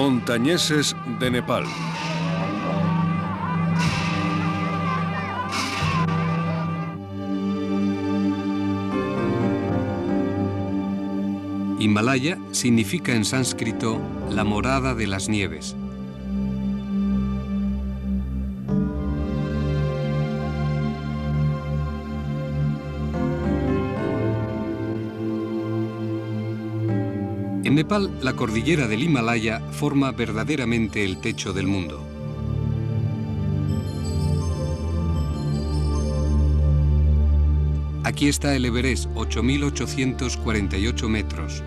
Montañeses de Nepal. Himalaya significa en sánscrito la morada de las nieves. En Nepal, la cordillera del Himalaya forma verdaderamente el techo del mundo. Aquí está el Everest, 8.848 metros,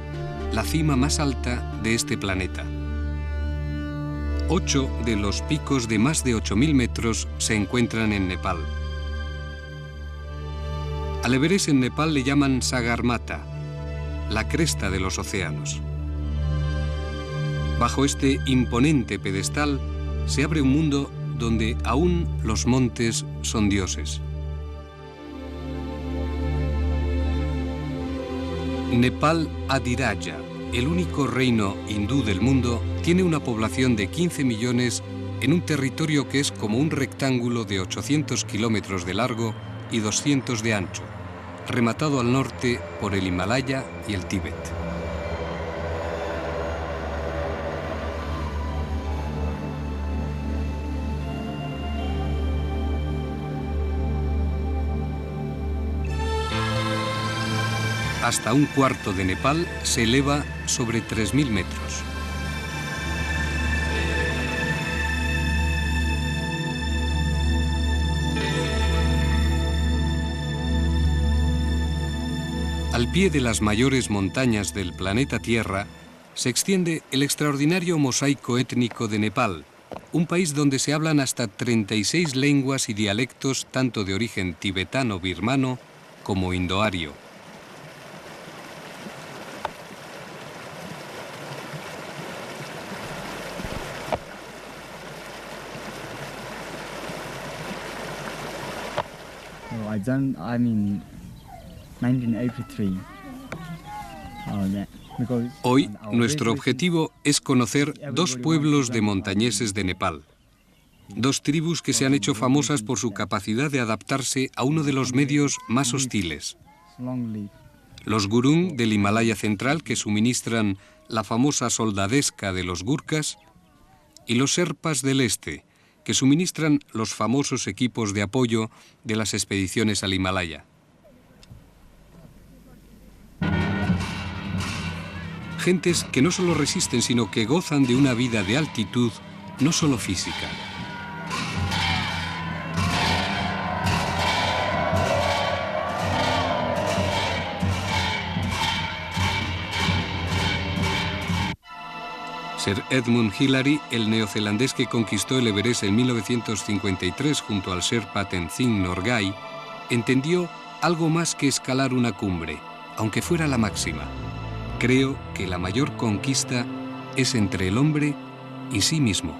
la cima más alta de este planeta. 8 de los picos de más de 8.000 metros se encuentran en Nepal. Al Everest en Nepal le llaman Sagarmatha, la cresta de los océanos. Bajo este imponente pedestal se abre un mundo donde aún los montes son dioses. Nepal Adhiraja, el único reino hindú del mundo, tiene una población de 15 millones en un territorio que es como un rectángulo de 800 kilómetros de largo y 200 de ancho, rematado al norte por el Himalaya y el Tíbet. Hasta un cuarto de Nepal se eleva sobre 3.000 metros. Al pie de las mayores montañas del planeta Tierra se extiende el extraordinario mosaico étnico de Nepal, un país donde se hablan hasta 36 lenguas y dialectos tanto de origen tibetano-birmano como indoario. Hoy, nuestro objetivo es conocer dos pueblos de montañeses de Nepal. Dos tribus que se han hecho famosas por su capacidad de adaptarse a uno de los medios más hostiles. Los Gurung del Himalaya central, que suministran la famosa soldadesca de los Gurkhas, y los Sherpas del este, que suministran los famosos equipos de apoyo de las expediciones al Himalaya. Gentes que no solo resisten, sino que gozan de una vida de altitud, no solo física. Sir Edmund Hillary, el neozelandés que conquistó el Everest en 1953 junto al Sherpa Tenzing Norgay, entendió algo más que escalar una cumbre, aunque fuera la máxima. Creo que la mayor conquista es entre el hombre y sí mismo.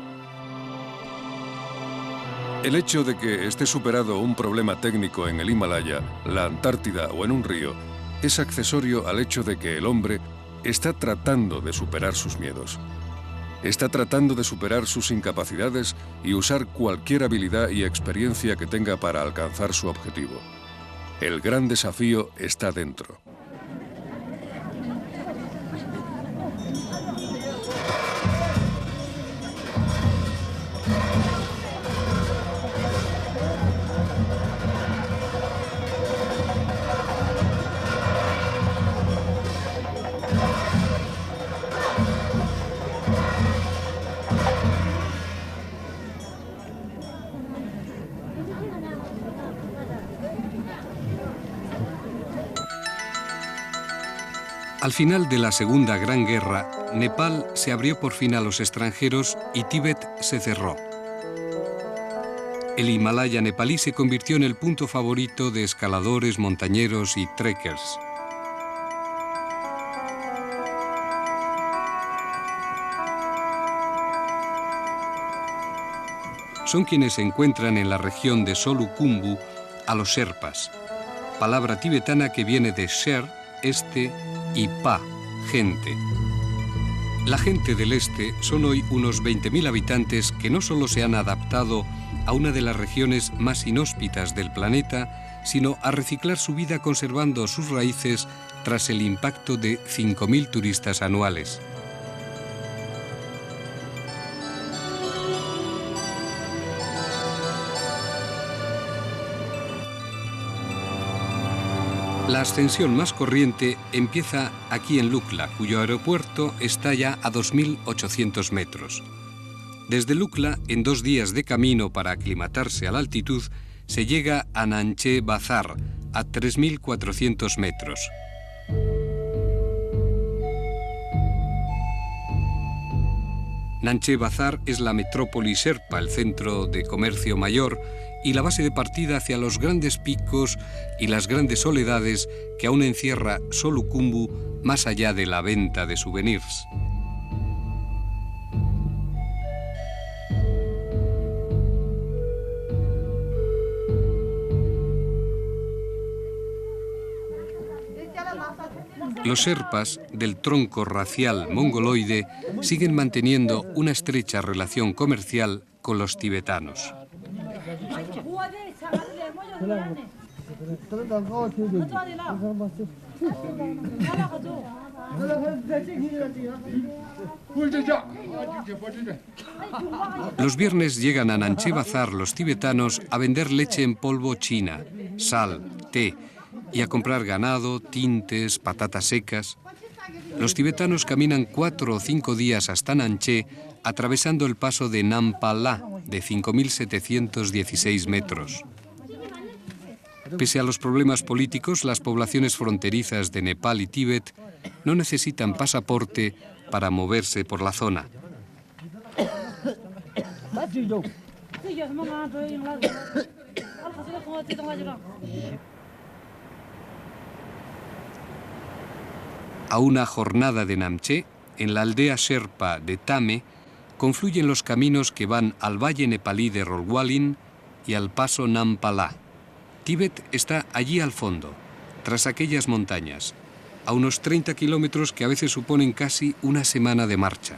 El hecho de que esté superado un problema técnico en el Himalaya, la Antártida o en un río es accesorio al hecho de que el hombre está tratando de superar sus miedos. Está tratando de superar sus incapacidades y usar cualquier habilidad y experiencia que tenga para alcanzar su objetivo. El gran desafío está dentro. Al final de la Segunda Gran Guerra, Nepal se abrió por fin a los extranjeros y Tíbet se cerró. El Himalaya nepalí se convirtió en el punto favorito de escaladores, montañeros y trekkers. Son quienes se encuentran en la región de Solukhumbu a los Sherpas, palabra tibetana que viene de Sher, este, y Pa, gente. La gente del este son hoy unos 20.000 habitantes que no solo se han adaptado a una de las regiones más inhóspitas del planeta, sino a reciclar su vida conservando sus raíces tras el impacto de 5.000 turistas anuales. La ascensión más corriente empieza aquí en Lukla, cuyo aeropuerto está ya a 2.800 metros. Desde Lukla, en 2 días de camino para aclimatarse a la altitud, se llega a Nanche Bazar, a 3.400 metros. Nanche Bazar es la metrópoli Sherpa, el centro de comercio mayor y la base de partida hacia los grandes picos y las grandes soledades que aún encierra Solukhumbu más allá de la venta de souvenirs. Los Sherpas del tronco racial mongoloide siguen manteniendo una estrecha relación comercial con los tibetanos. Los viernes llegan a Nanche Bazar los tibetanos a vender leche en polvo china, sal, té y a comprar ganado, tintes, patatas secas. Los tibetanos caminan 4 o 5 días hasta Nanche, atravesando el paso de Nampa La, de 5.716 metros. Pese a los problemas políticos, las poblaciones fronterizas de Nepal y Tíbet no necesitan pasaporte para moverse por la zona. A una jornada de Namche, en la aldea Sherpa de Tame, confluyen los caminos que van al valle nepalí de Rolwalin y al paso Nampa La. Tíbet está allí al fondo, tras aquellas montañas, a unos 30 kilómetros que a veces suponen casi una semana de marcha.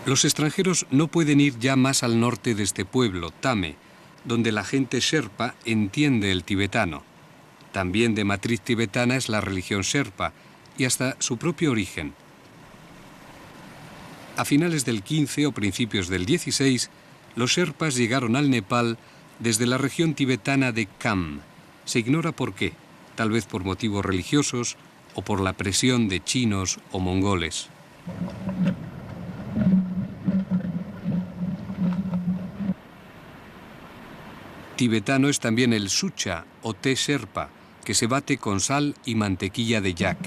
Los extranjeros no pueden ir ya más al norte de este pueblo, Tame, donde la gente Sherpa entiende el tibetano. También de matriz tibetana es la religión Sherpa y hasta su propio origen. A finales del 15 o principios del 16, los Sherpas llegaron al Nepal desde la región tibetana de Kham. Se ignora por qué, tal vez por motivos religiosos o por la presión de chinos o mongoles. Tibetano es también el sucha o té Sherpa, que se bate con sal y mantequilla de yak.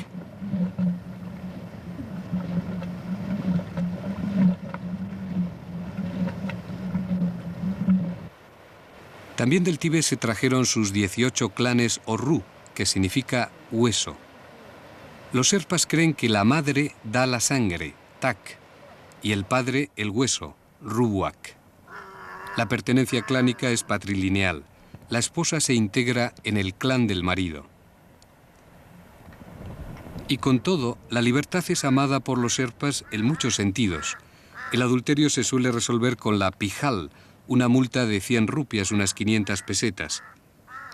También del Tíbet se trajeron sus 18 clanes Orru, que significa hueso. Los Sherpas creen que la madre da la sangre, Tak, y el padre el hueso, Ruwak. La pertenencia clánica es patrilineal. La esposa se integra en el clan del marido. Y con todo, la libertad es amada por los Sherpas en muchos sentidos. El adulterio se suele resolver con la pijal, una multa de 100 rupias, unas 500 pesetas.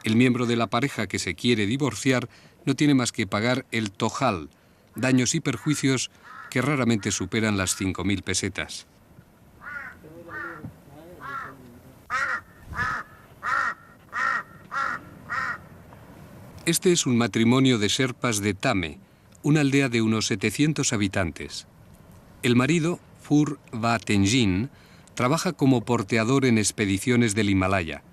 El miembro de la pareja que se quiere divorciar no tiene más que pagar el tojal, daños y perjuicios que raramente superan las 5.000 pesetas. Este es un matrimonio de Sherpas de Tame, una aldea de unos 700 habitantes. El marido, Phur Va Tenjin, trabaja como porteador en expediciones del Himalaya.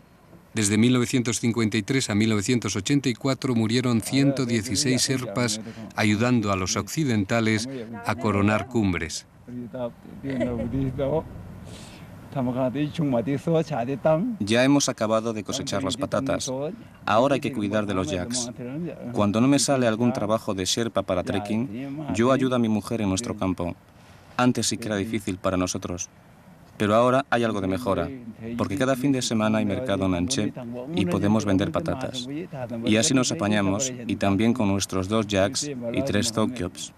Desde 1953 a 1984 murieron 116 Sherpas ayudando a los occidentales a coronar cumbres. Ya hemos acabado de cosechar las patatas. Ahora hay que cuidar de los yaks. Cuando no me sale algún trabajo de Sherpa para trekking, yo ayudo a mi mujer en nuestro campo. Antes sí que era difícil para nosotros, Pero ahora hay algo de mejora, porque cada fin de semana hay mercado en Anché y podemos vender patatas. Y así nos apañamos, y también con nuestros 2 yaks y 3 tokyops.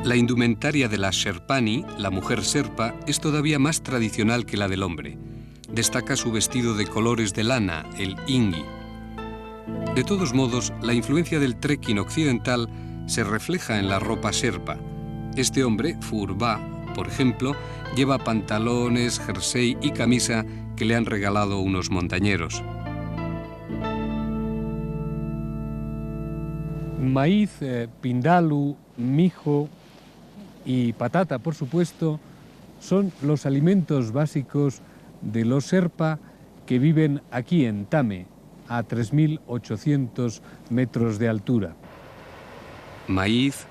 La indumentaria de la Sherpani, la mujer serpa, es todavía más tradicional que la del hombre. Destaca su vestido de colores de lana, el ingi. De todos modos, la influencia del trekking occidental se refleja en la ropa sherpa. Este hombre, Furba, por ejemplo, lleva pantalones, jersey y camisa que le han regalado unos montañeros. Maíz, pindalu, mijo y patata, por supuesto, son los alimentos básicos de los Sherpa que viven aquí en Tame, a 3.800 metros de altura. Maíz,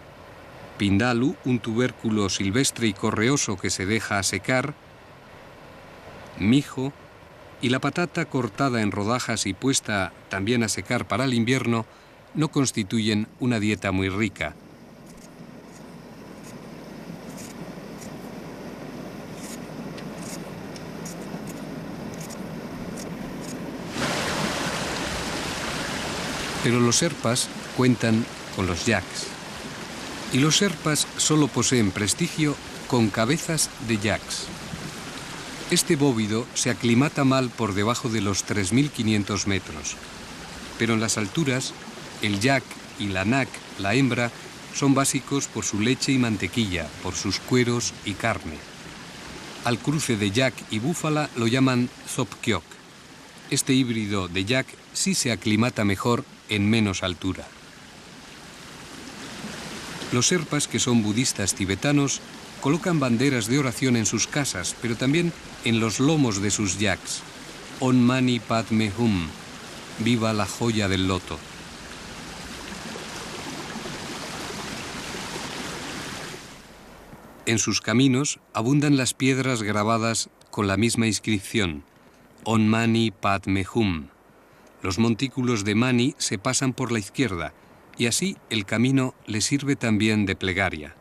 pindalu, un tubérculo silvestre y correoso que se deja secar, mijo y la patata cortada en rodajas y puesta también a secar para el invierno no constituyen una dieta muy rica. Pero los Sherpas cuentan con los yaks. Y los Sherpas solo poseen prestigio con cabezas de yaks. Este bóvido se aclimata mal por debajo de los 3.500 metros. Pero en las alturas, el yak y la nak, la hembra, son básicos por su leche y mantequilla, por sus cueros y carne. Al cruce de yak y búfala lo llaman zopkyok. Este híbrido de yak sí se aclimata mejor en menos altura. Los Sherpas, que son budistas tibetanos, colocan banderas de oración en sus casas, pero también en los lomos de sus yaks. On Mani Padme Hum, viva la joya del loto. En sus caminos abundan las piedras grabadas con la misma inscripción, On Mani Padme Hum. Los montículos de Mani se pasan por la izquierda y así el camino le sirve también de plegaria.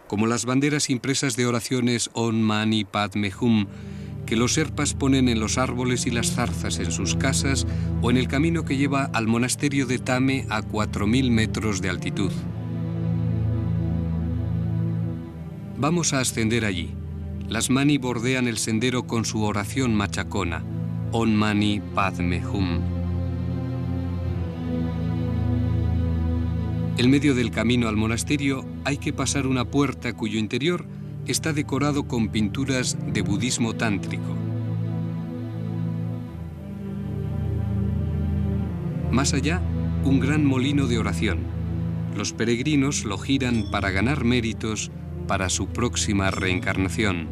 Como las banderas impresas de oraciones On Mani Padme Hum que los Sherpas ponen en los árboles y las zarzas en sus casas o en el camino que lleva al monasterio de Tame a 4.000 metros de altitud. Vamos a ascender allí. Las Mani bordean el sendero con su oración machacona, On Mani Padme Hum. En medio del camino al monasterio hay que pasar una puerta cuyo interior está decorado con pinturas de budismo tántrico. Más allá, un gran molino de oración. Los peregrinos lo giran para ganar méritos para su próxima reencarnación.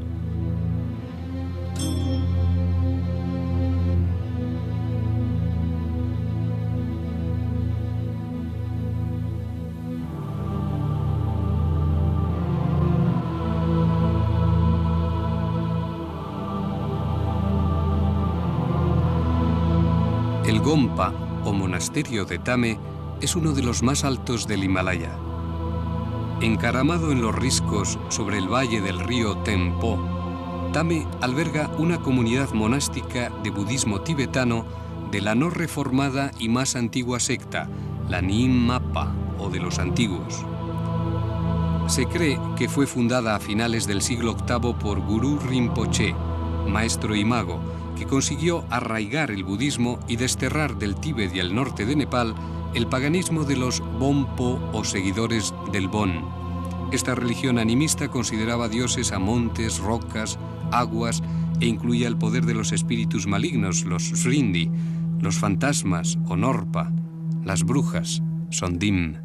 El Gompa, o monasterio de Tame, es uno de los más altos del Himalaya. Encaramado en los riscos sobre el valle del río Tempo, Tame alberga una comunidad monástica de budismo tibetano de la no reformada y más antigua secta, la Nyingmapa, o de los antiguos. Se cree que fue fundada a finales del siglo VIII por Guru Rinpoche, maestro y mago, que consiguió arraigar el budismo y desterrar del Tíbet y el norte de Nepal el paganismo de los Bonpo o seguidores del Bon. Esta religión animista consideraba dioses a montes, rocas, aguas e incluía el poder de los espíritus malignos, los Srindi, los fantasmas o Norpa, las brujas, Sondim.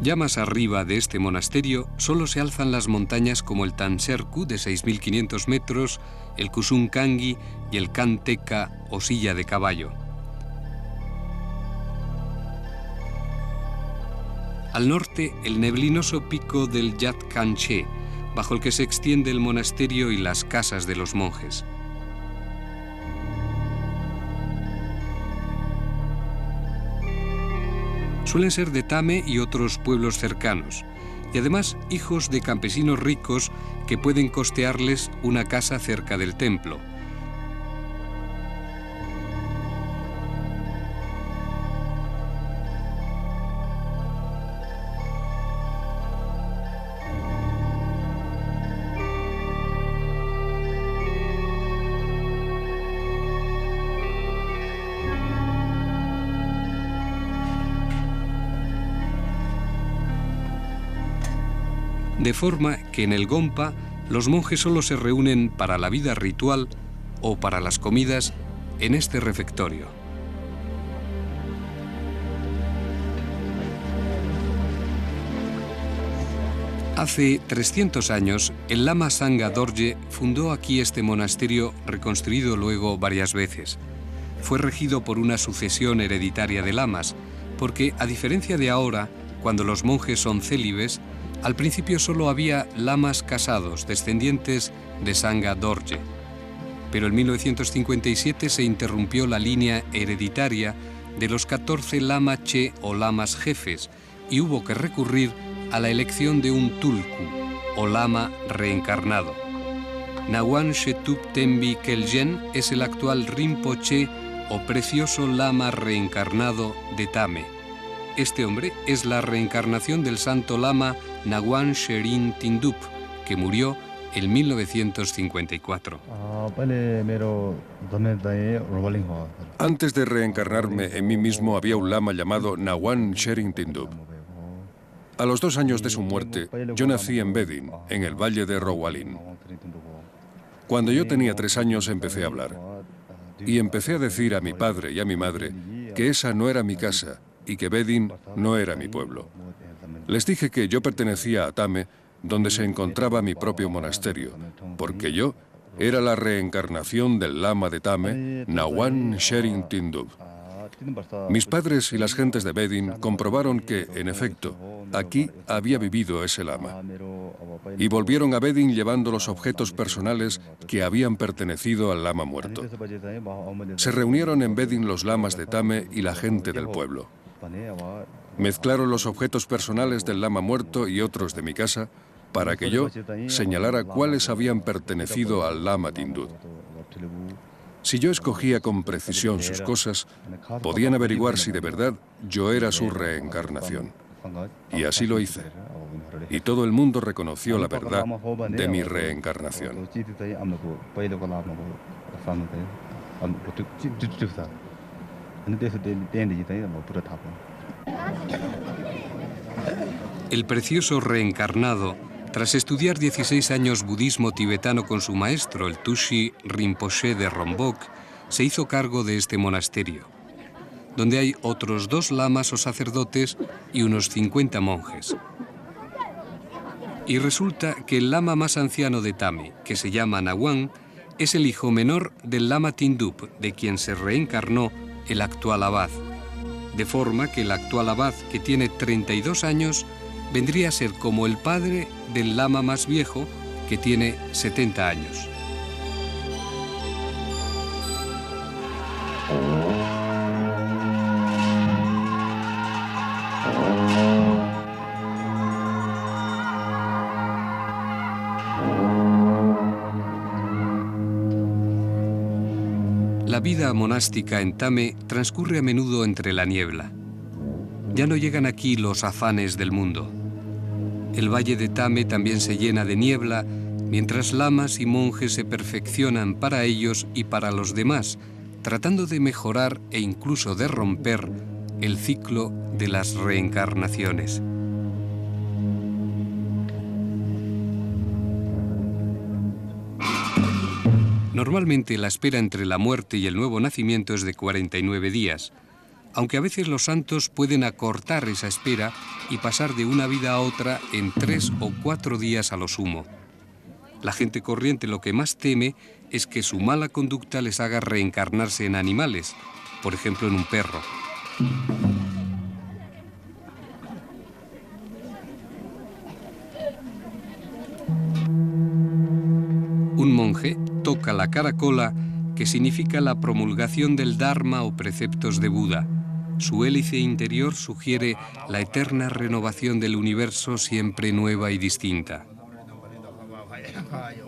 Ya más arriba de este monasterio solo se alzan las montañas como el Tanserku de 6.500 metros, el Kusunkangi y el Kanteka o silla de caballo. Al norte, el neblinoso pico del Yat Kanche, bajo el que se extiende el monasterio y las casas de los monjes. Suelen ser de Thame y otros pueblos cercanos, y además hijos de campesinos ricos que pueden costearles una casa cerca del templo. De forma que en el Gompa los monjes solo se reúnen para la vida ritual o para las comidas en este refectorio. Hace 300 años, el lama Sangha Dorje fundó aquí este monasterio, reconstruido luego varias veces. Fue regido por una sucesión hereditaria de lamas, porque, a diferencia de ahora, cuando los monjes son célibes, al principio solo había lamas casados, descendientes de Sangha Dorje. Pero en 1957 se interrumpió la línea hereditaria de los 14 lama che o lamas jefes y hubo que recurrir a la elección de un tulku o lama reencarnado. Nawan Shetup Tenbi Keljen es el actual Rinpoche o precioso lama reencarnado de Thame. Este hombre es la reencarnación del santo lama Nawan Sherin Tindup, que murió en 1954. Antes de reencarnarme en mí mismo había un lama llamado Nawan Sherin Tindup. A los 2 años de su muerte, yo nací en Bedin, en el valle de Rowalin. Cuando yo tenía 3 años empecé a hablar. Y empecé a decir a mi padre y a mi madre que esa no era mi casa y que Bedin no era mi pueblo. Les dije que yo pertenecía a Thame, donde se encontraba mi propio monasterio, porque yo era la reencarnación del lama de Thame, Nawan Sherin Tindup. Mis padres y las gentes de Bedin comprobaron que, en efecto, aquí había vivido ese lama. Y volvieron a Bedin llevando los objetos personales que habían pertenecido al lama muerto. Se reunieron en Bedin los lamas de Thame y la gente del pueblo. Mezclaron los objetos personales del lama muerto y otros de mi casa para que yo señalara cuáles habían pertenecido al lama Tindup. Si yo escogía con precisión sus cosas, podían averiguar si de verdad yo era su reencarnación. Y así lo hice. Y todo el mundo reconoció la verdad de mi reencarnación. El precioso reencarnado, tras estudiar 16 años budismo tibetano con su maestro, el Tushi Rinpoche de Rongbok, se hizo cargo de este monasterio, donde hay otros 2 lamas o sacerdotes y unos 50 monjes. Y resulta que el lama más anciano de Thame, que se llama Nawan, es el hijo menor del lama Tindup, de quien se reencarnó el actual abad. De forma que el actual abad, que tiene 32 años, vendría a ser como el padre del lama más viejo, que tiene 70 años. La vida monástica en Thame transcurre a menudo entre la niebla. Ya no llegan aquí los afanes del mundo. El valle de Thame también se llena de niebla, mientras lamas y monjes se perfeccionan para ellos y para los demás, tratando de mejorar e incluso de romper el ciclo de las reencarnaciones. Normalmente la espera entre la muerte y el nuevo nacimiento es de 49 días, aunque a veces los santos pueden acortar esa espera y pasar de una vida a otra en 3 o 4 días a lo sumo. La gente corriente lo que más teme es que su mala conducta les haga reencarnarse en animales, por ejemplo en un perro. Un monje toca la caracola, que significa la promulgación del Dharma o preceptos de Buda. Su hélice interior sugiere la eterna renovación del universo, siempre nueva y distinta.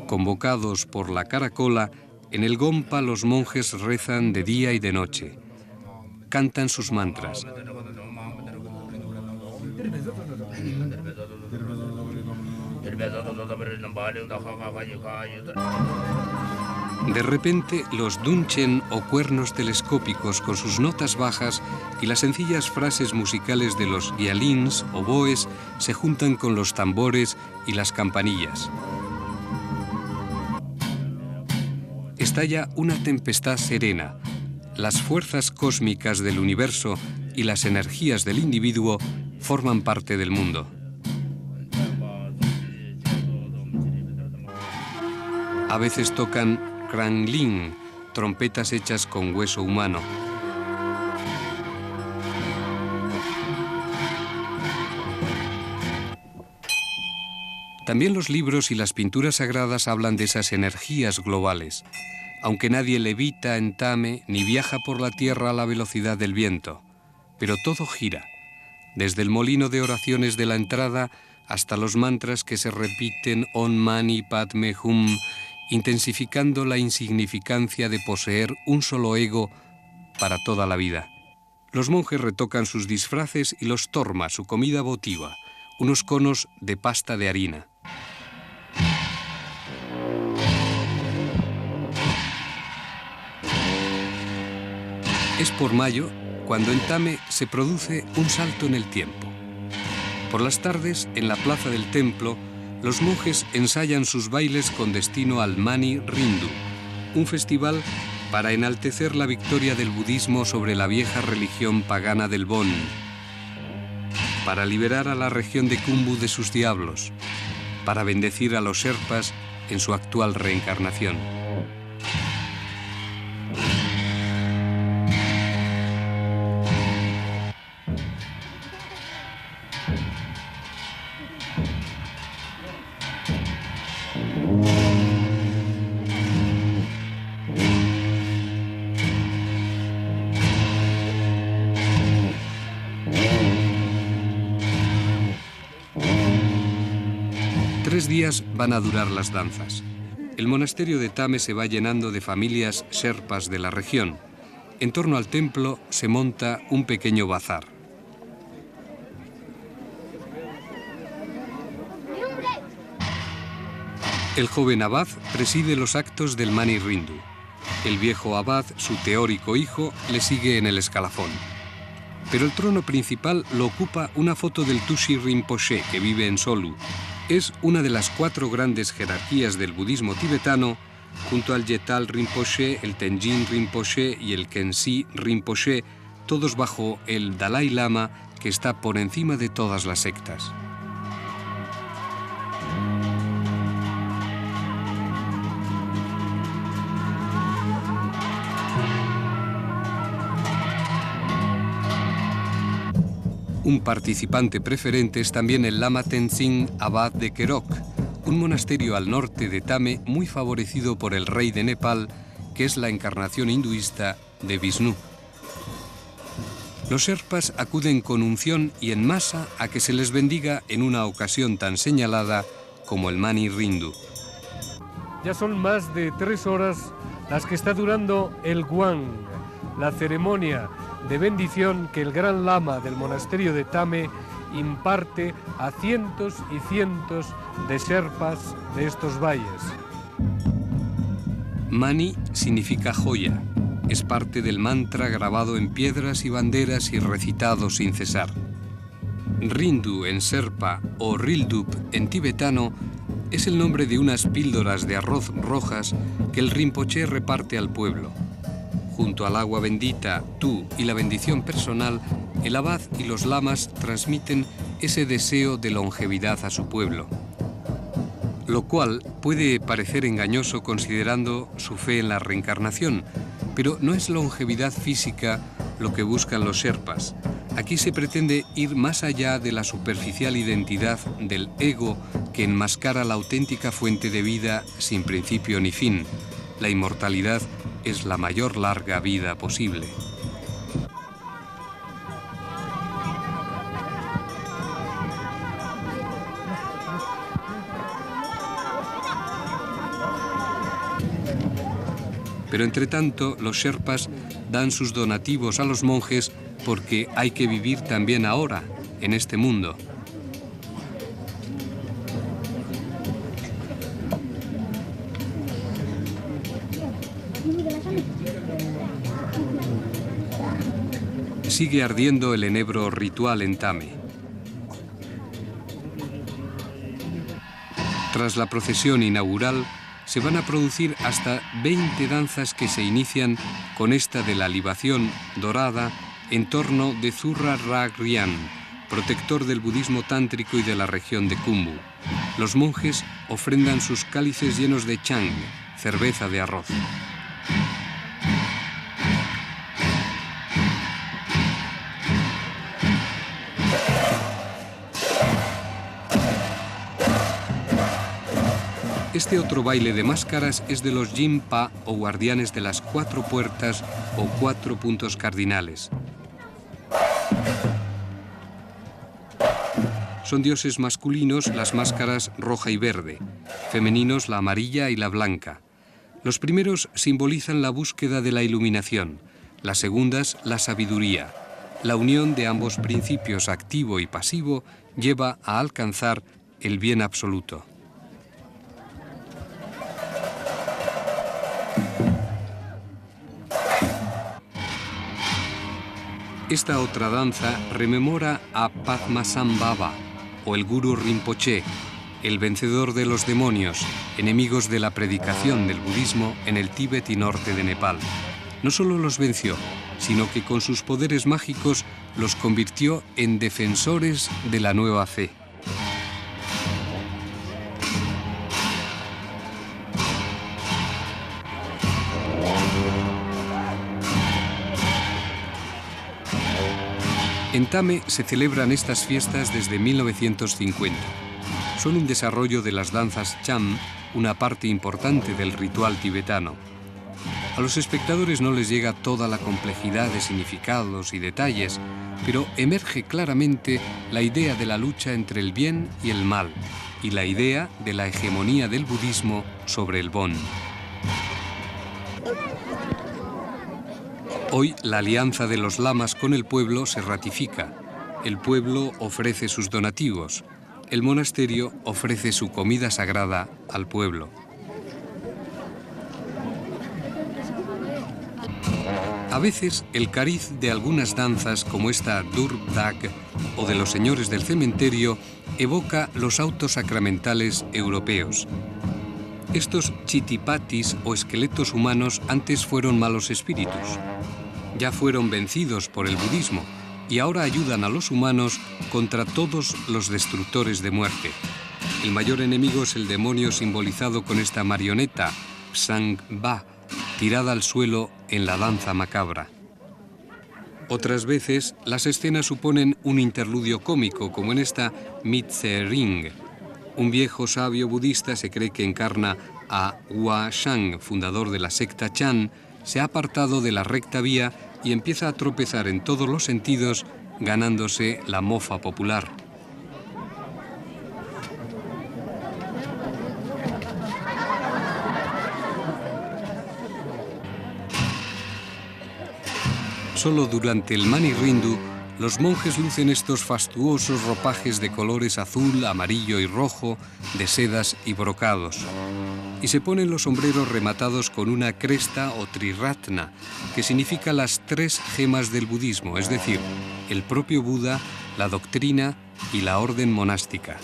Convocados por la caracola, en el gompa los monjes rezan de día y de noche. Cantan sus mantras. De repente, los dunchen o cuernos telescópicos con sus notas bajas y las sencillas frases musicales de los gyalins o boes se juntan con los tambores y las campanillas. Estalla una tempestad serena. Las fuerzas cósmicas del universo y las energías del individuo forman parte del mundo. A veces tocan krangling, trompetas hechas con hueso humano. También los libros y las pinturas sagradas hablan de esas energías globales, aunque nadie levita en Thame ni viaja por la tierra a la velocidad del viento. Pero todo gira, desde el molino de oraciones de la entrada hasta los mantras que se repiten Om Mani Padme Hum, intensificando la insignificancia de poseer un solo ego para toda la vida. Los monjes retocan sus disfraces y los torma, su comida votiva, unos conos de pasta de harina. Es por mayo cuando en Thame se produce un salto en el tiempo. Por las tardes, en la plaza del templo, los monjes ensayan sus bailes con destino al Mani Rindu, un festival para enaltecer la victoria del budismo sobre la vieja religión pagana del Bon, para liberar a la región de Khumbu de sus diablos, para bendecir a los Sherpas en su actual reencarnación. Van a durar las danzas. El monasterio de Thame se va llenando de familias sherpas de la región. En torno al templo se monta un pequeño bazar. El joven abad preside los actos del Mani Rindu. El viejo abad, su teórico hijo, le sigue en el escalafón. Pero el trono principal lo ocupa una foto del Tushi Rinpoche, que vive en Solu. Es una de las 4 grandes jerarquías del budismo tibetano, junto al Yetal Rinpoche, el Tenjin Rinpoche y el Khensi Rinpoche, todos bajo el Dalai Lama, que está por encima de todas las sectas. Un participante preferente es también el Lama Tenzin Abad de Kerok, un monasterio al norte de Thame muy favorecido por el rey de Nepal, que es la encarnación hinduista de Vishnu. Los Sherpas acuden con unción y en masa a que se les bendiga en una ocasión tan señalada como el Mani Rindu. Ya son más de 3 horas las que está durando el Guang, la ceremonia de bendición que el Gran Lama del monasterio de Thame imparte a cientos y cientos de Sherpas de estos valles. Mani significa joya. Es parte del mantra grabado en piedras y banderas y recitado sin cesar. Rindu en Sherpa o Rildup en tibetano es el nombre de unas píldoras de arroz rojas que el Rinpoche reparte al pueblo. Junto al agua bendita, tú y la bendición personal, el abad y los lamas transmiten ese deseo de longevidad a su pueblo, lo cual puede parecer engañoso considerando su fe en la reencarnación, pero no es longevidad física lo que buscan los Sherpas. Aquí se pretende ir más allá de la superficial identidad del ego que enmascara la auténtica fuente de vida sin principio ni fin. La inmortalidad es la mayor larga vida posible. Pero entre tanto, los Sherpas dan sus donativos a los monjes porque hay que vivir también ahora, en este mundo. Sigue ardiendo el enebro ritual en Thame. Tras la procesión inaugural, se van a producir hasta 20 danzas que se inician con esta de la libación dorada en torno de Zurra Ragrian, protector del budismo tántrico y de la región de Khumbu. Los monjes ofrendan sus cálices llenos de chang, cerveza de arroz. Este otro baile de máscaras es de los Jinpa o guardianes de las 4 puertas o 4 puntos cardinales. Son dioses masculinos las máscaras roja y verde, femeninos la amarilla y la blanca. Los primeros simbolizan la búsqueda de la iluminación, las segundas la sabiduría. La unión de ambos principios activo y pasivo lleva a alcanzar el bien absoluto. Esta otra danza rememora a Padmasambhava, o el Guru Rinpoche, el vencedor de los demonios, enemigos de la predicación del budismo en el Tíbet y norte de Nepal. No solo los venció, sino que con sus poderes mágicos los convirtió en defensores de la nueva fe. En Thame se celebran estas fiestas desde 1950. Son un desarrollo de las danzas Cham, una parte importante del ritual tibetano. A los espectadores no les llega toda la complejidad de significados y detalles, pero emerge claramente la idea de la lucha entre el bien y el mal, y la idea de la hegemonía del budismo sobre el Bon. Hoy la alianza de los lamas con el pueblo se ratifica. El pueblo ofrece sus donativos. El monasterio ofrece su comida sagrada al pueblo. A veces el cariz de algunas danzas como esta Durdak o de los señores del cementerio evoca los autos sacramentales europeos. Estos chitipatis o esqueletos humanos antes fueron malos espíritus. Ya fueron vencidos por el budismo y ahora ayudan a los humanos contra todos los destructores de muerte. El mayor enemigo es el demonio simbolizado con esta marioneta, Psangba, tirada al suelo en la danza macabra. Otras veces, las escenas suponen un interludio cómico, como en esta Mitse Ring. Un viejo sabio budista se cree que encarna a Hua Shang, fundador de la secta Chan, se ha apartado de la recta vía y empieza a tropezar en todos los sentidos, ganándose la mofa popular. Solo durante el Mani Rindu, los monjes lucen estos fastuosos ropajes de colores azul, amarillo y rojo, de sedas y brocados. Y se ponen los sombreros rematados con una cresta o triratna, que significa las 3 gemas del budismo, es decir, el propio Buda, la doctrina y la orden monástica.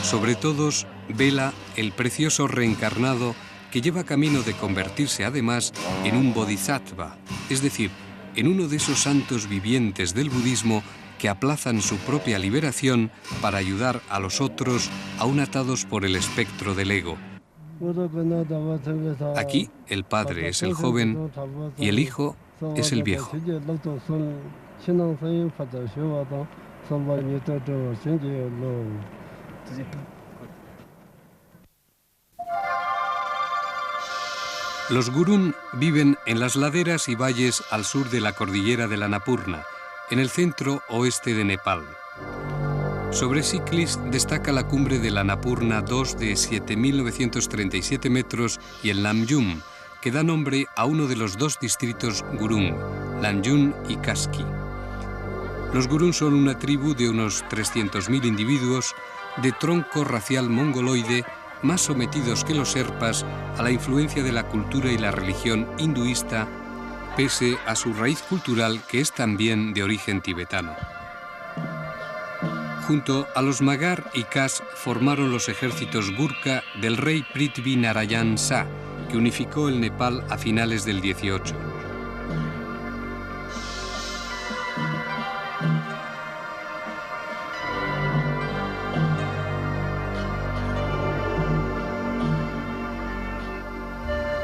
Sobre todos, vela el precioso reencarnado que lleva camino de convertirse además en un bodhisattva, es decir, en uno de esos santos vivientes del budismo que aplazan su propia liberación para ayudar a los otros aún atados por el espectro del ego. Aquí el padre es el joven y el hijo es el viejo. Los gurún viven en las laderas y valles al sur de la cordillera del Annapurna, en el centro oeste de Nepal. Sobre Siklis destaca la cumbre del Annapurna 2 de 7.937 metros y el Namjum, que da nombre a uno de los dos distritos gurún, Lamjung y Kaski. Los gurún son una tribu de unos 300.000 individuos de tronco racial mongoloide, más sometidos que los serpas a la influencia de la cultura y la religión hinduista, pese a su raíz cultural que es también de origen tibetano. Junto a los Magar y Khas formaron los ejércitos Gurkha del rey Prithvi Narayan Shah, que unificó el Nepal a finales del 18.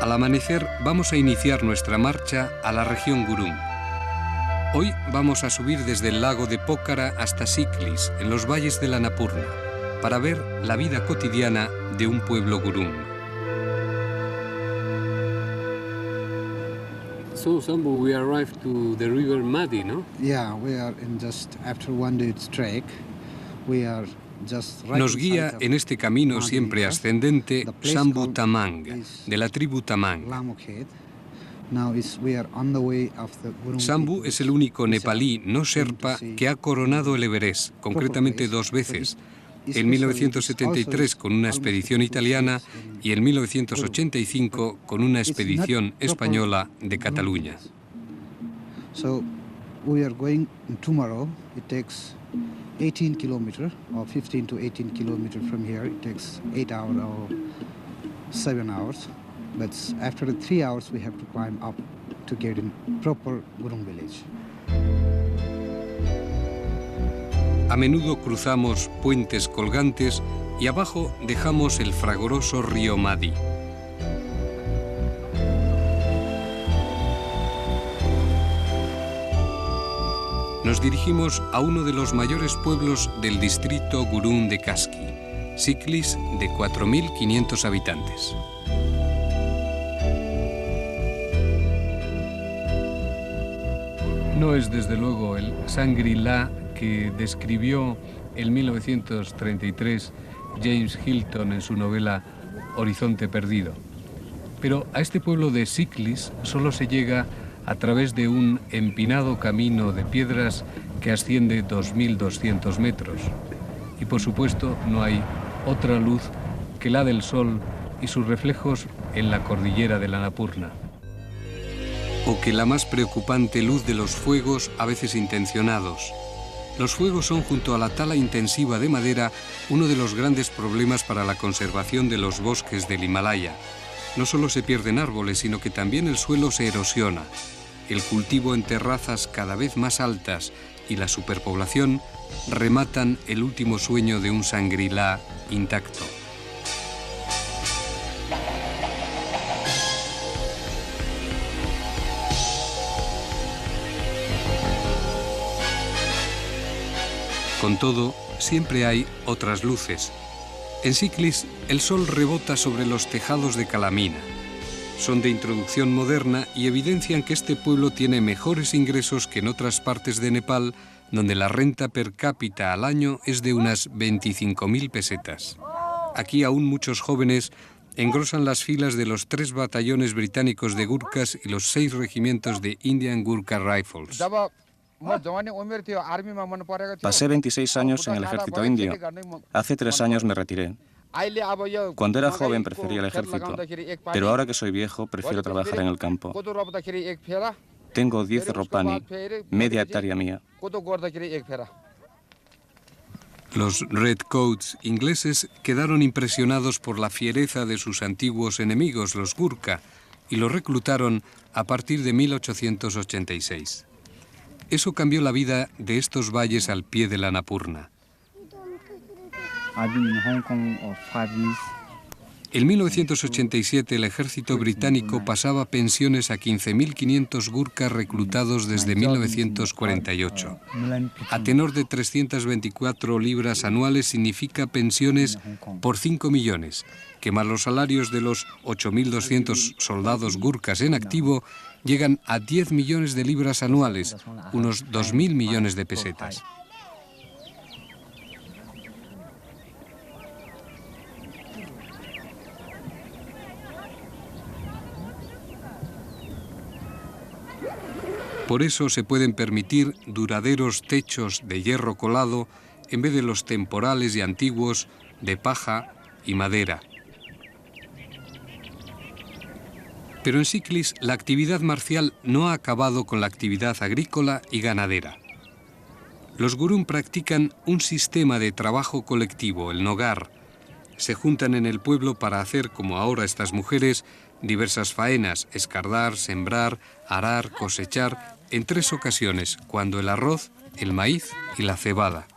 Al amanecer vamos a iniciar nuestra marcha a la región gurún. Hoy vamos a subir desde el lago de Pokhara hasta Siklis, en los valles del Annapurna, para ver la vida cotidiana de un pueblo gurún. So, Sambu, we arrived to the river Madi, no? Yeah, we are in just after one day's trek. We are just right. Nos guía en este camino siempre ascendente Sambu Tamang, de la tribu Tamang. Sambu es el único nepalí no sherpa que ha coronado el Everest, concretamente 2 veces, en 1973 con una expedición italiana y en 1985 con una expedición española de Cataluña. So we are going tomorrow. It takes 18 kilometers or 15 to 18 kilometers from here. It takes 8 hours or 7 hours. But after 3 hours we have to climb up to get in proper Gurung village. A menudo cruzamos puentes colgantes y abajo dejamos el fragoroso río Madi. Nos dirigimos a uno de los mayores pueblos del distrito gurún de Kaski, Siklis, de 4.500 habitantes. No es desde luego el Shangri-La que describió en 1933 James Hilton en su novela Horizonte Perdido. Pero a este pueblo de Siklis solo se llega a través de un empinado camino de piedras que asciende 2.200 metros. Y por supuesto no hay otra luz que la del sol y sus reflejos en la cordillera del Annapurna. O que la más preocupante luz de los fuegos, a veces intencionados. Los fuegos son, junto a la tala intensiva de madera, uno de los grandes problemas para la conservación de los bosques del Himalaya. No solo se pierden árboles, sino que también el suelo se erosiona. El cultivo en terrazas cada vez más altas y la superpoblación rematan el último sueño de un Shangri-La intacto. Con todo, siempre hay otras luces. En Siklis, el sol rebota sobre los tejados de calamina. Son de introducción moderna y evidencian que este pueblo tiene mejores ingresos que en otras partes de Nepal, donde la renta per cápita al año es de unas 25.000 pesetas. Aquí aún muchos jóvenes engrosan las filas de los 3 batallones británicos de Gurkhas y los 6 regimientos de Indian Gurkha Rifles. Pasé 26 años en el ejército indio. Hace 3 años me retiré. Cuando era joven prefería el ejército, pero ahora que soy viejo prefiero trabajar en el campo. Tengo 10 ropani, media hectárea mía. Los Redcoats ingleses quedaron impresionados por la fiereza de sus antiguos enemigos, los Gurkha, y los reclutaron a partir de 1886. Eso cambió la vida de estos valles al pie de la Annapurna. En 1987 el ejército británico pasaba pensiones a 15.500 gurkas reclutados desde 1948. A tenor de 324 libras anuales significa pensiones por 5 millones, que más los salarios de los 8.200 soldados gurkas en activo llegan a 10 millones de libras anuales, unos 2.000 millones de pesetas. Por eso se pueden permitir duraderos techos de hierro colado en vez de los temporales y antiguos de paja y madera. Pero en Siklis la actividad marcial no ha acabado con la actividad agrícola y ganadera. Los gurún practican un sistema de trabajo colectivo, el nogar. Se juntan en el pueblo para hacer, como ahora estas mujeres, diversas faenas: escardar, sembrar, arar, cosechar, en 3 ocasiones, cuando el arroz, el maíz y la cebada.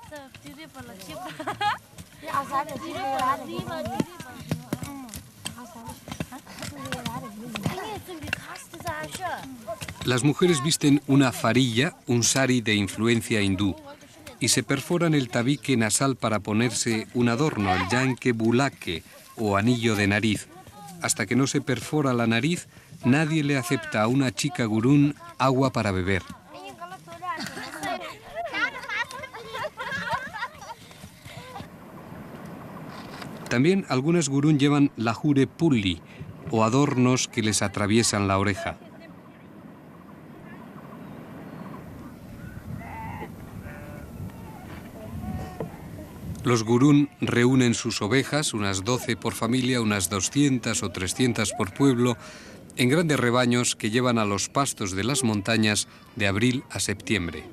Las mujeres visten una farilla, un sari de influencia hindú, y se perforan el tabique nasal para ponerse un adorno, el yanke bulake, o anillo de nariz. Hasta que no se perfora la nariz, nadie le acepta a una chica gurún agua para beber. También algunas gurún llevan lajure pulli, o adornos que les atraviesan la oreja. Los gurún reúnen sus ovejas, unas 12 por familia, unas 200 o 300 por pueblo, en grandes rebaños que llevan a los pastos de las montañas de abril a septiembre.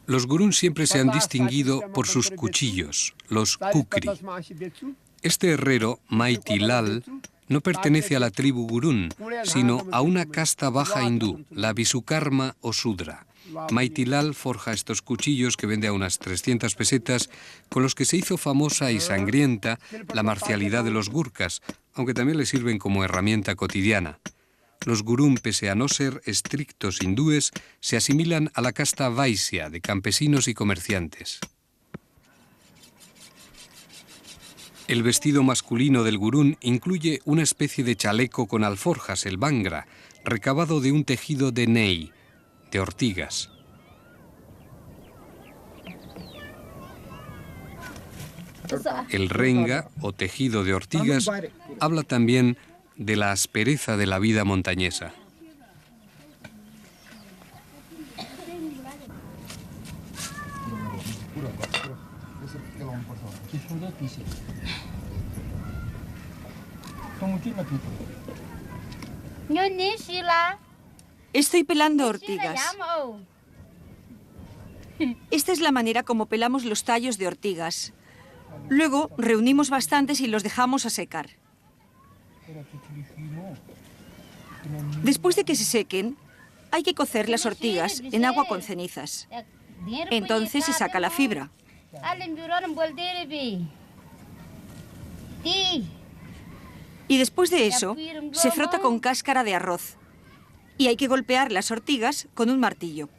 Los gurún siempre se han distinguido por sus cuchillos, los kukri. Este herrero, Maiti Lal, no pertenece a la tribu gurún, sino a una casta baja hindú, la Visukarma o Sudra. Maiti Lal forja estos cuchillos que vende a unas 300 pesetas, con los que se hizo famosa y sangrienta la marcialidad de los gurkas, aunque también le sirven como herramienta cotidiana. Los gurún, pese a no ser estrictos hindúes, se asimilan a la casta vaisya de campesinos y comerciantes. El vestido masculino del gurún incluye una especie de chaleco con alforjas, el bangra, recabado de un tejido de ney, de ortigas. El renga, o tejido de ortigas, habla también de la aspereza de la vida montañesa. Estoy pelando ortigas. Esta es la manera como pelamos los tallos de ortigas. Luego reunimos bastantes y los dejamos a secar. Después de que se sequen, hay que cocer las ortigas en agua con cenizas. Entonces se saca la fibra. Y después de eso, se frota con cáscara de arroz. Y hay que golpear las ortigas con un martillo.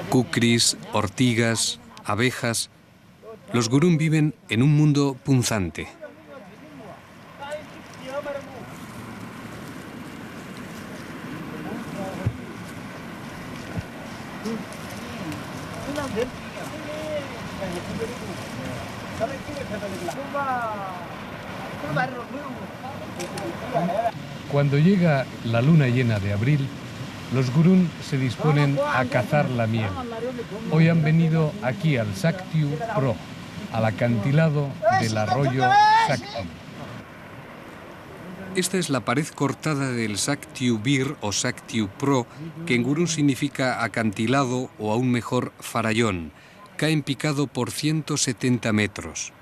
Kukris, ortigas, abejas. Los gurún viven en un mundo punzante. Cuando llega la luna llena de abril, los gurún se disponen a cazar la miel. Hoy han venido aquí al Saktiu Pro, al acantilado del arroyo Saktiu. Esta es la pared cortada del Saktiu Bir o Saktiu Pro, que en gurún significa acantilado o aún mejor farallón. Cae en picado por 170 metros.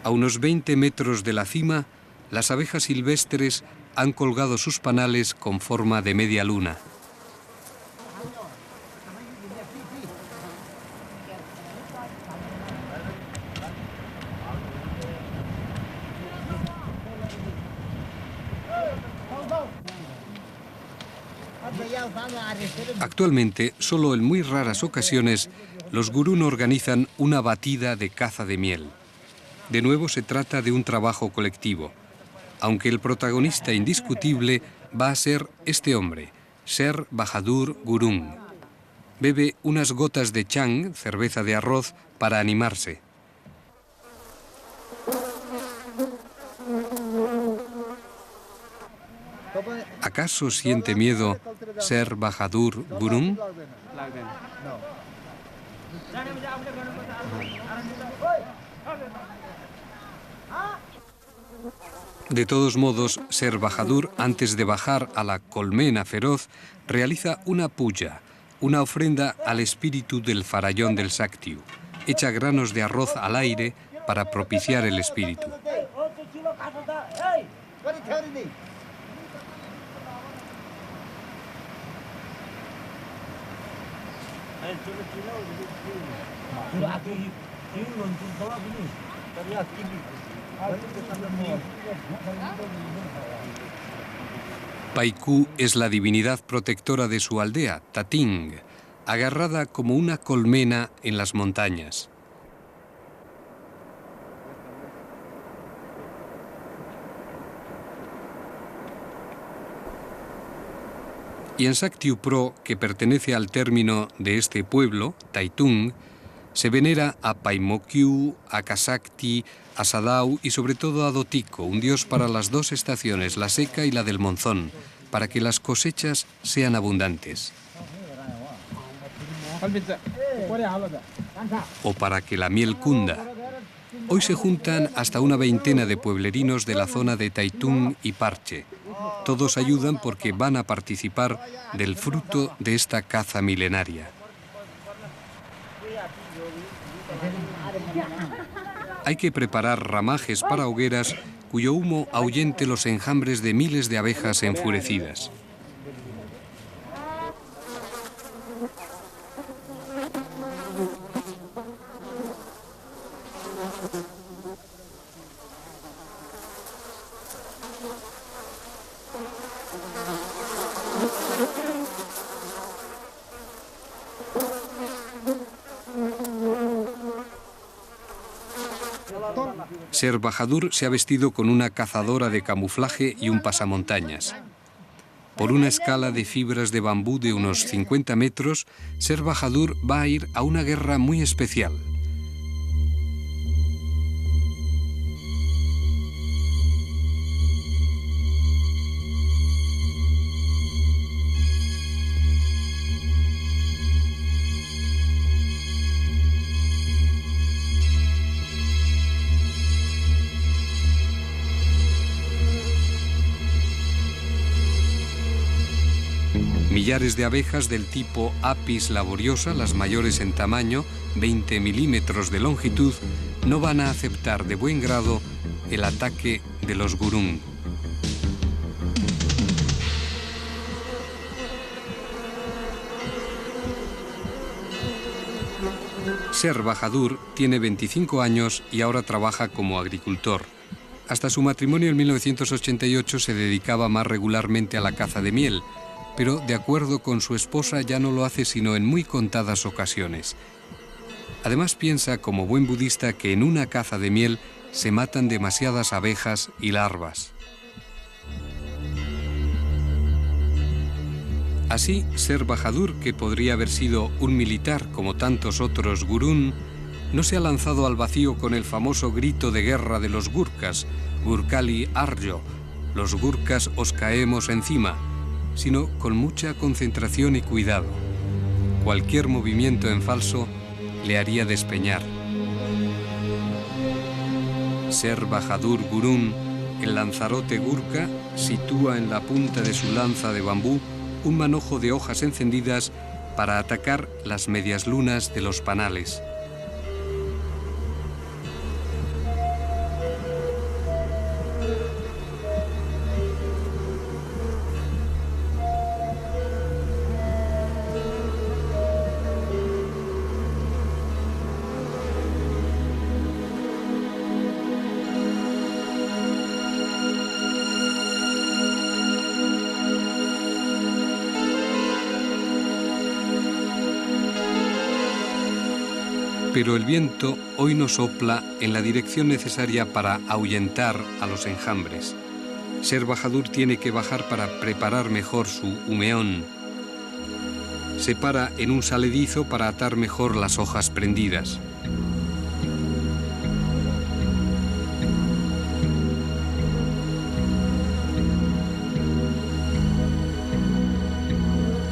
A unos 20 metros de la cima, las abejas silvestres han colgado sus panales con forma de media luna. Actualmente, solo en muy raras ocasiones, los gurún organizan una batida de caza de miel. De nuevo se trata de un trabajo colectivo, aunque el protagonista indiscutible va a ser este hombre, Sher Bahadur Gurung. Bebe unas gotas de chang, cerveza de arroz, para animarse. ¿Acaso siente miedo Sher Bahadur Gurung? De todos modos, Sher Bahadur, antes de bajar a la colmena feroz, realiza una puja, una ofrenda al espíritu del farallón del Saktiu. Echa granos de arroz al aire para propiciar el espíritu. Paiku es la divinidad protectora de su aldea, Tating, agarrada como una colmena en las montañas. Y en Saktiu Pro, que pertenece al término de este pueblo, Taitung, se venera a Paimokyu, a Kasakti, a Sadau y sobre todo a Dotiko, un dios para las dos estaciones, la seca y la del monzón, para que las cosechas sean abundantes. O para que la miel cunda. Hoy se juntan hasta una veintena de pueblerinos de la zona de Taitung y Parche. Todos ayudan porque van a participar del fruto de esta caza milenaria. Hay que preparar ramajes para hogueras cuyo humo ahuyente los enjambres de miles de abejas enfurecidas. Sher Bahadur se ha vestido con una cazadora de camuflaje y un pasamontañas. Por una escala de fibras de bambú de unos 50 metros, Sher Bahadur va a ir a una guerra muy especial. Millares de abejas del tipo Apis laboriosa, las mayores en tamaño, 20 milímetros de longitud, no van a aceptar de buen grado el ataque de los gurung. Sher Bahadur tiene 25 años y ahora trabaja como agricultor. Hasta su matrimonio en 1988 se dedicaba más regularmente a la caza de miel, pero de acuerdo con su esposa ya no lo hace sino en muy contadas ocasiones. Además piensa como buen budista que en una caza de miel se matan demasiadas abejas y larvas. Así, Sher Bahadur, que podría haber sido un militar como tantos otros gurún, no se ha lanzado al vacío con el famoso grito de guerra de los Gurkhas, Gurkali Arjo, los Gurkhas os caemos encima, sino con mucha concentración y cuidado. Cualquier movimiento en falso le haría despeñar. Ser Bahadur Gurung, el lanzarote Gurkha, sitúa en la punta de su lanza de bambú un manojo de hojas encendidas para atacar las medias lunas de los panales. Pero el viento hoy no sopla en la dirección necesaria para ahuyentar a los enjambres. Ser Bahadur tiene que bajar para preparar mejor su humeón. Se para en un saledizo para atar mejor las hojas prendidas.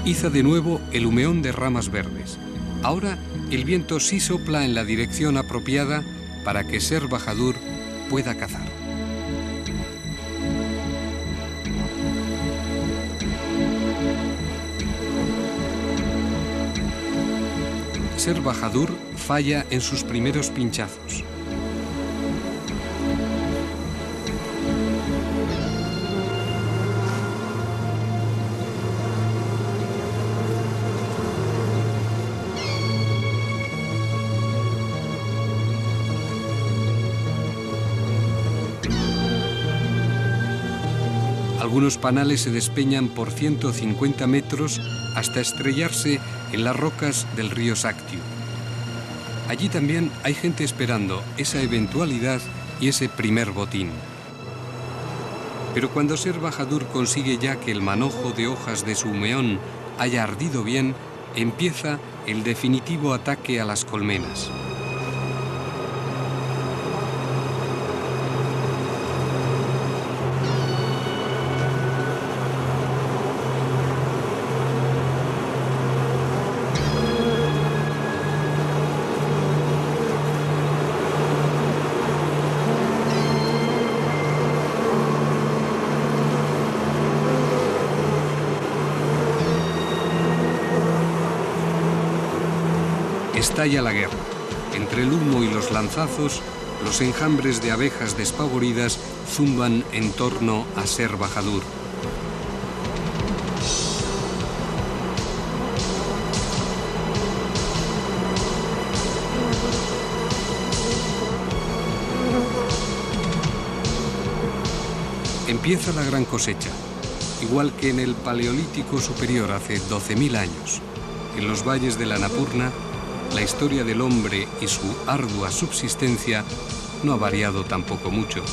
Iza de nuevo el humeón de ramas verdes. Ahora el viento sí sopla en la dirección apropiada para que Ser Bahadur pueda cazar. Ser Bahadur falla en sus primeros pinchazos. Algunos panales se despeñan por 150 metros hasta estrellarse en las rocas del río Saktiu. Allí también hay gente esperando esa eventualidad y ese primer botín. Pero cuando Ser Bahadur consigue ya que el manojo de hojas de su humeón haya ardido bien, empieza el definitivo ataque a las colmenas. Estalla la guerra. Entre el humo y los lanzazos, los enjambres de abejas despavoridas zumban en torno a Ser Bahadur. Empieza la gran cosecha, igual que en el Paleolítico Superior hace 12.000 años. En los valles de la Annapurna, la historia del hombre y su ardua subsistencia no ha variado tampoco mucho.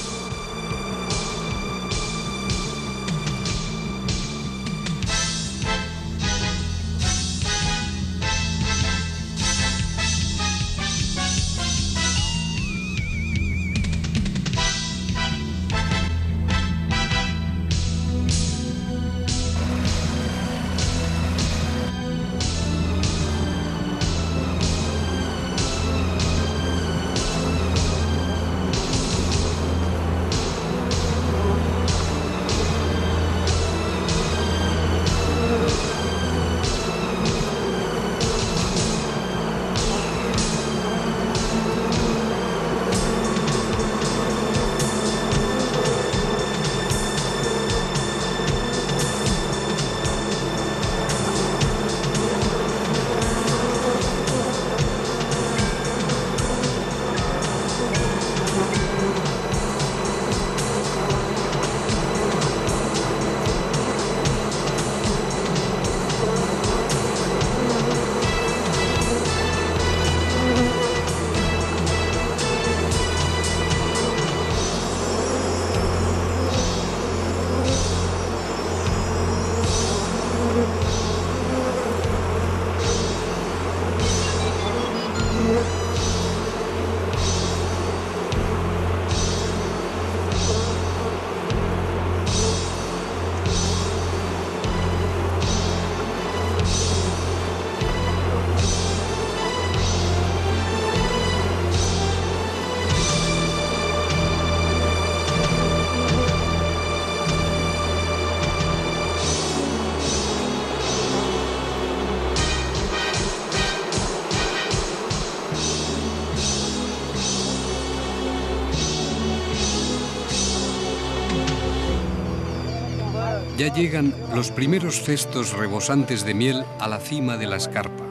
Ya llegan los primeros cestos rebosantes de miel a la cima de la escarpa.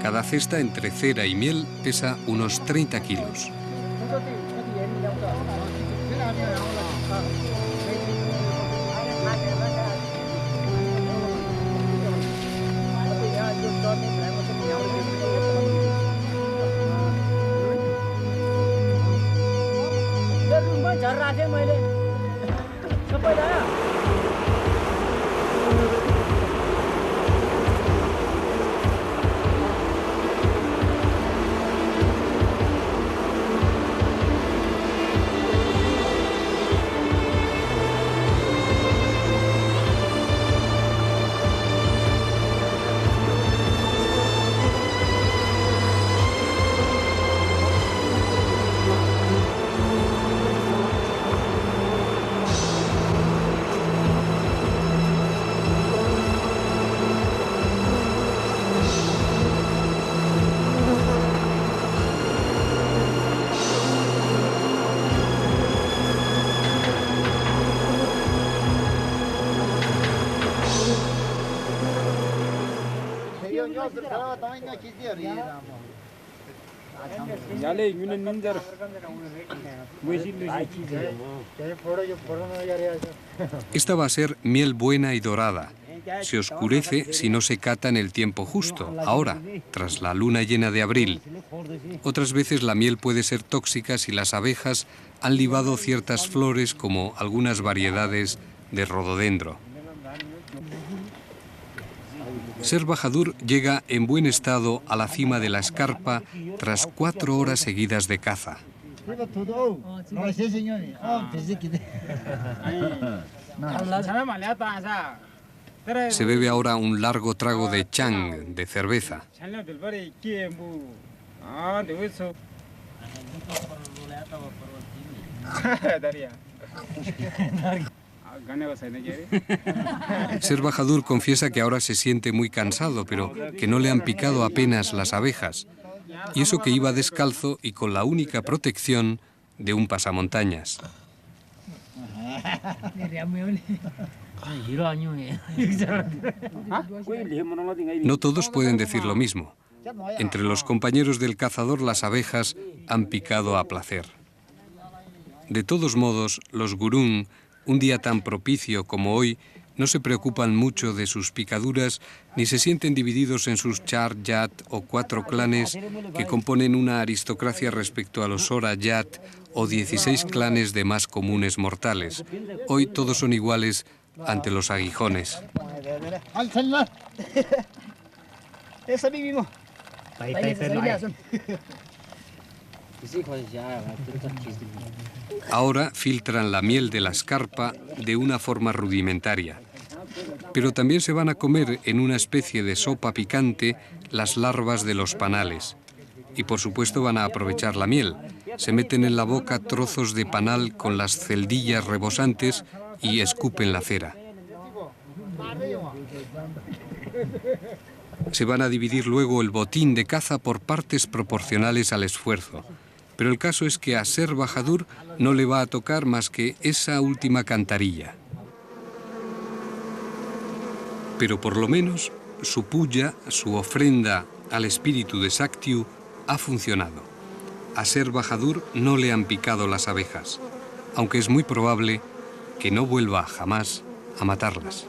Cada cesta entre cera y miel pesa unos 30 kilos. Esta va a ser miel buena y dorada. Se oscurece si no se cata en el tiempo justo, ahora, tras la luna llena de abril. Otras veces la miel puede ser tóxica si las abejas han libado ciertas flores, como algunas variedades de rododendro. Sher Bahadur llega en buen estado a la cima de la escarpa tras 4 horas seguidas de caza. Se bebe ahora un largo trago de chang, de cerveza. Sher Bahadur confiesa que ahora se siente muy cansado, pero que no le han picado apenas las abejas. Y eso que iba descalzo y con la única protección de un pasamontañas. No todos pueden decir lo mismo. Entre los compañeros del cazador las abejas han picado a placer. De todos modos, los gurung, un día tan propicio como hoy, no se preocupan mucho de sus picaduras ni se sienten divididos en sus char yat o 4 clanes que componen una aristocracia respecto a los ora yat o 16 clanes de más comunes mortales. Hoy todos son iguales ante los aguijones. Ahora filtran la miel de la escarpa de una forma rudimentaria. Pero también se van a comer en una especie de sopa picante las larvas de los panales. Y por supuesto van a aprovechar la miel. Se meten en la boca trozos de panal con las celdillas rebosantes y escupen la cera. Se van a dividir luego el botín de caza por partes proporcionales al esfuerzo. Pero el caso es que a Sher Bahadur no le va a tocar más que esa última cantarilla. Pero por lo menos su puya, su ofrenda al espíritu de Shaktiu, ha funcionado. A Sher Bahadur no le han picado las abejas, aunque es muy probable que no vuelva jamás a matarlas.